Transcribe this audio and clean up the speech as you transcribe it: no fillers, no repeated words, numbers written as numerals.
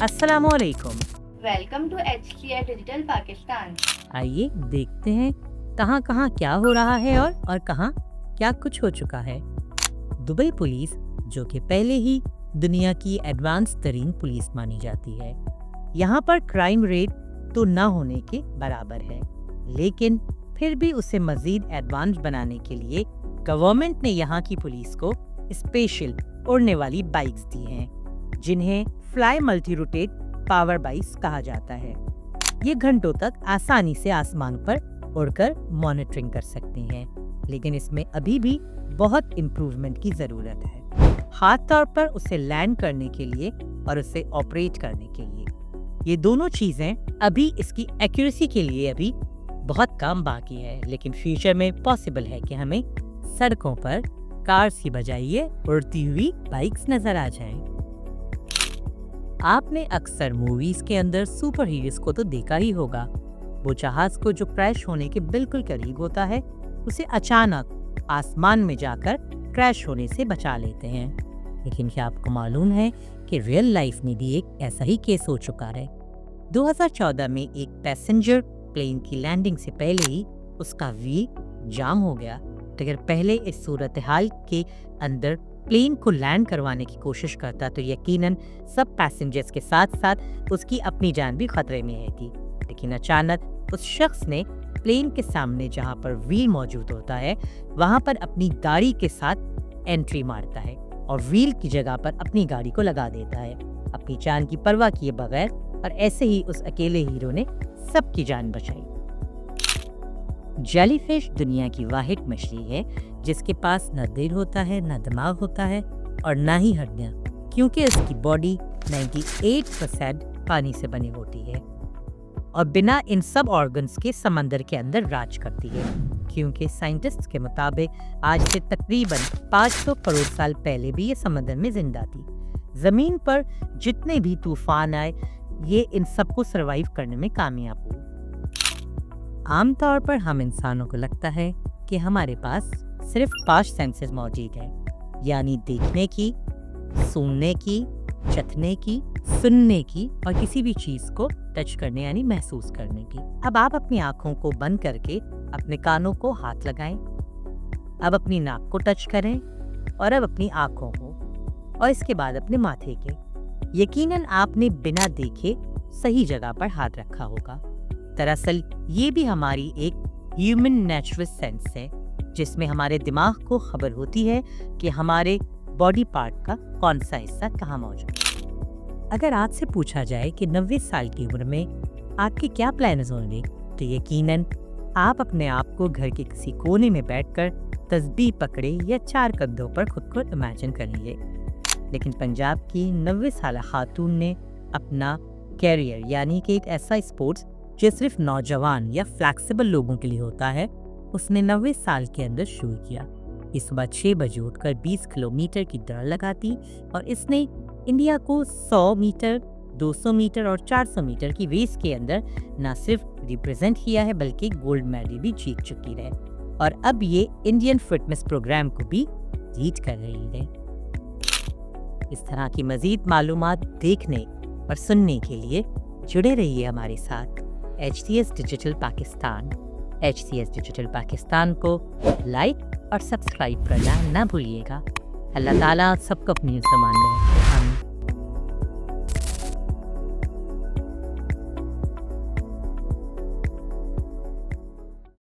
अस्सलाम वालेकुम। Welcome to HCI digital Pakistan. आइए देखते हैं कहाँ कहाँ क्या हो रहा है और कहाँ क्या कुछ हो चुका है। दुबई पुलिस, जो कि पहले ही दुनिया की एडवांस तरीन पुलिस मानी जाती है, यहाँ पर क्राइम रेट तो न होने के बराबर है, लेकिन फिर भी उसे मजीद एडवांस बनाने के लिए गवर्नमेंट ने यहाँ की पुलिस को स्पेशल उड़ने वाली बाइक्स दी हैं, जिन्हें fly multi rotate power bikes कहा जाता है। ये घंटों तक आसानी से आसमान पर उड़कर मॉनिटरिंग कर सकती हैं, लेकिन इसमें अभी भी बहुत इम्प्रूवमेंट की ज़रूरत है, खास तौर पर उसे लैंड करने के लिए और उसे ऑपरेट करने के लिए। ये दोनों चीज़ें अभी इसकी एक्यूरेसी के लिए अभी बहुत काम बाकी है, लेकिन फ्यूचर में पॉसिबल है कि हमें सड़कों पर कार्स की बजाय ये उड़ती हुई बाइक्स नजर आ जाएं। आपने अक्सर मूवीज के अंदर सुपर हीरोज को तो देखा ही होगा। वो जहाज को जो क्रैश होने के बिल्कुल करीब होता है, उसे अचानक आसमान में जाकर क्रैश होने से बचा लेते हैं। लेकिन क्या आपको मालूम है कि रियल लाइफ में भी एक ऐसा ही केस हो चुका है। 2014 में एक पैसेंजर प्लेन की लैंडिंग से पहले ही उसका व्हील जाम हो गया। अगर पहले इस सूरत हाल के अंदर प्लेन को लैंड करवाने की कोशिश करता तो यकीनन सब पैसेंजर्स के साथ साथ उसकी अपनी जान भी खतरे में रहती। लेकिन अचानक उस शख्स ने प्लेन के सामने जहां पर व्हील मौजूद होता है, वहां पर अपनी गाड़ी के साथ एंट्री मारता है और व्हील की जगह पर अपनी गाड़ी को लगा देता है, अपनी जान की परवाह किए बगैर। और ऐसे ही उस अकेले हीरो ने सबकी जान बचाई। जेलीफिश दुनिया की वाहिद मछली है जिसके पास न दिल होता है, न दिमाग होता है और न ही हड्डियां, क्योंकि उसकी बॉडी 98% पानी से बनी होती है और बिना इन सब ऑर्गन्स के समंदर के अंदर राज करती है। क्योंकि साइंटिस्ट्स के मुताबिक आज से तकरीबन 500 करोड़ साल पहले भी ये समंदर में जिंदा थी। जमीन पर जितने भी तूफान आए, ये इन सबको सरवाइव करने में कामयाब हुई। आमतौर पर हम इंसानों को लगता है कि हमारे पास सिर्फ 5 सेंसेस मौजूद हैं, यानी देखने की, सूंघने की, चखने की, सुनने की और किसी भी चीज को टच करने यानी महसूस करने की। अब आप अपनी आंखों को बंद करके अपने कानों को हाथ लगाएं, अब अपनी नाक को टच करें और अब अपनी आंखों को, और इसके बाद अपने माथे के। यकीनन आपने बिना देखे सही जगह पर हाथ रखा होगा। दरअसल ये भी हमारी एक ह्यूमन नेचुरल सेंस है, जिसमें हमारे दिमाग को खबर होती है कि हमारे बॉडी पार्ट का कौन सा हिस्सा कहाँ मौजूद है। अगर आपसे पूछा जाए कि 90 साल की उम्र में आपके क्या प्लान्स होंगे, तो यकीनन आप अपने आप को घर के किसी कोने में बैठकर तस्बीह पकड़े या 4 कंधों पर खुद को इमेजिन करेंगे। लेकिन पंजाब की 90 साल खातून ने अपना कैरियर यानी कि एक ऐसा स्पोर्ट्स जो सिर्फ नौजवान या फ्लैक्सिबल लोगों के लिए होता है, उसने 90 साल के अंदर शुरू किया। इस सुबह 6 बजे उठकर 20 किलोमीटर की दौड़ लगाती और इसने इंडिया को 100 मीटर, 200 मीटर और 400 मीटर की रेस के अंदर न सिर्फ रिप्रेजेंट किया है, बल्कि गोल्ड मेडल भी जीत चुकी है और अब ये इंडियन फिटनेस प्रोग्राम को भी लीड कर रही है। इस तरह की मजीद मालूमात देखने और सुनने के लिए जुड़े रहिए हमारे साथ HCS digital Pakistan. HCS digital Pakistan को लाइक और सब्सक्राइब करना ना भूलिएगा। अल्लाह ताला सबको अपनी ज़मान में